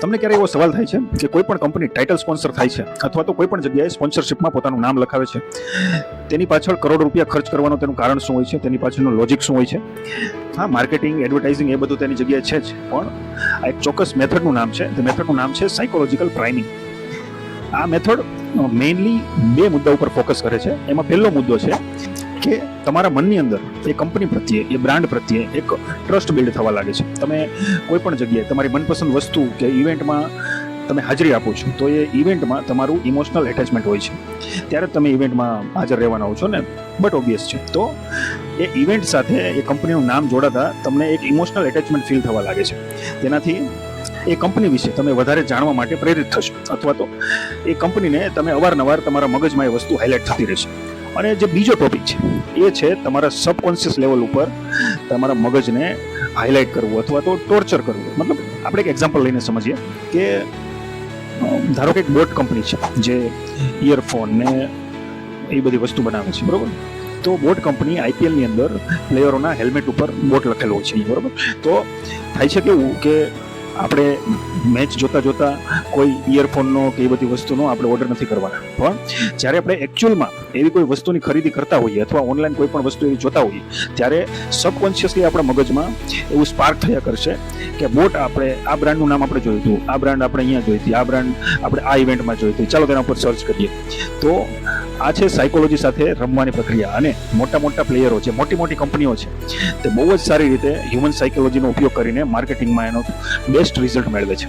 તમને ક્યારે એવો સવાલ થાય છે કે કોઈ પણ કંપની ટાઇટલ સ્પોન્સર થાય છે અથવા તો કોઈ પણ જગ્યાએ સ્પોન્સરશિપમાં પોતાનું નામ લખાવે છે, તેની પાછળ કરોડ રૂપિયા ખર્ચ કરવાનું તેનું કારણ શું હોય છે, તેની પાછળનું લોજિક શું હોય છે? હા, માર્કેટિંગ, એડવર્ટાઇઝિંગ એ બધું તેની જગ્યાએ છે જ, પણ આ એક ચોક્કસ મેથડનું નામ છે. તે મેથડનું નામ છે સાયકોલોજીકલ પ્રાઇમિંગ. આ મેથડ મેઇનલી બે મુદ્દા ઉપર ફોકસ કરે છે. એમાં પહેલો મુદ્દો છે કે તમારા મનની અંદર એ કંપની પ્રત્યે, એ બ્રાન્ડ પ્રત્યે એક ટ્રસ્ટ બિલ્ડ થવા લાગે છે. તમે કોઈ પણ જગ્યાએ તમારી મનપસંદ વસ્તુ કે ઇવેન્ટમાં તમે હાજરી આપો છો, તો એ ઇવેન્ટમાં તમારું ઇમોશનલ એટેચમેન્ટ હોય છે. ત્યારે તમે ઇવેન્ટમાં હાજર રહેવાના હો છો ને, બટ ઓબ્વિયસ છે. તો એ ઇવેન્ટ સાથે એ કંપનીનું નામ જોડાતા તમને એક ઇમોશનલ એટેચમેન્ટ ફીલ થવા લાગે છે. તેનાથી એ કંપની વિશે તમે વધારે જાણવા માટે પ્રેરિત થશો, અથવા તો એ કંપનીને તમે અવારનવાર તમારા મગજમાં એ વસ્તુ હાઇલાઇટ થતી રહેશે. અને જે બીજો ટોપિક છે એ છે તમારા સબકોન્શિયસ લેવલ ઉપર તમારા મગજને હાઇલાઇટ કરવું અથવા તો ટોર્ચર કરવું. મતલબ આપણે એક એક્ઝામ્પલ લઈને સમજીએ કે ધારો કે એક બોટ કંપની છે જે ઇયરફોન ને એ બધી વસ્તુ બનાવે છે, બરોબર? તો બોટ કંપની આઈપીએલની અંદર પ્લેયરોના હેલ્મેટ ઉપર બોટ લખેલો હોય છે, બરોબર? તો થાય છે કેવું કે આપણે મેચ જોતા કોઈ ઇયરફોનનો કે એ બધી વસ્તુનો આપણે ઓર્ડર નથી કરવાના, પણ જ્યારે આપણે એકચ્યુઅલમાં એવી કોઈ વસ્તુની ખરીદી કરતા હોઈએ અથવા ઓનલાઈન કોઈ પણ વસ્તુ એવી જોતા હોઈએ, ત્યારે સબકોન્શિયસલી આપણા મગજમાં એવું સ્પાર્ક થયા કરશે કે બોટ, આપણે આ બ્રાન્ડનું નામ આપણે જોયું હતું, આ બ્રાન્ડ આપણે અહીંયા જોઈ હતી, આ બ્રાન્ડ આપણે આ ઇવેન્ટમાં જોઈ હતી, ચાલો તેના ઉપર સર્ચ કરીએ. તો આ છે સાયકોલોજી સાથે રમવાની પ્રક્રિયા. અને મોટા પ્લેયરો છે, મોટી કંપનીઓ છે, તે બહુ જ સારી રીતે હ્યુમન સાયકોલોજીનો ઉપયોગ કરીને માર્કેટિંગમાં એનો બેસ્ટ રિઝલ્ટ મેળવે છે.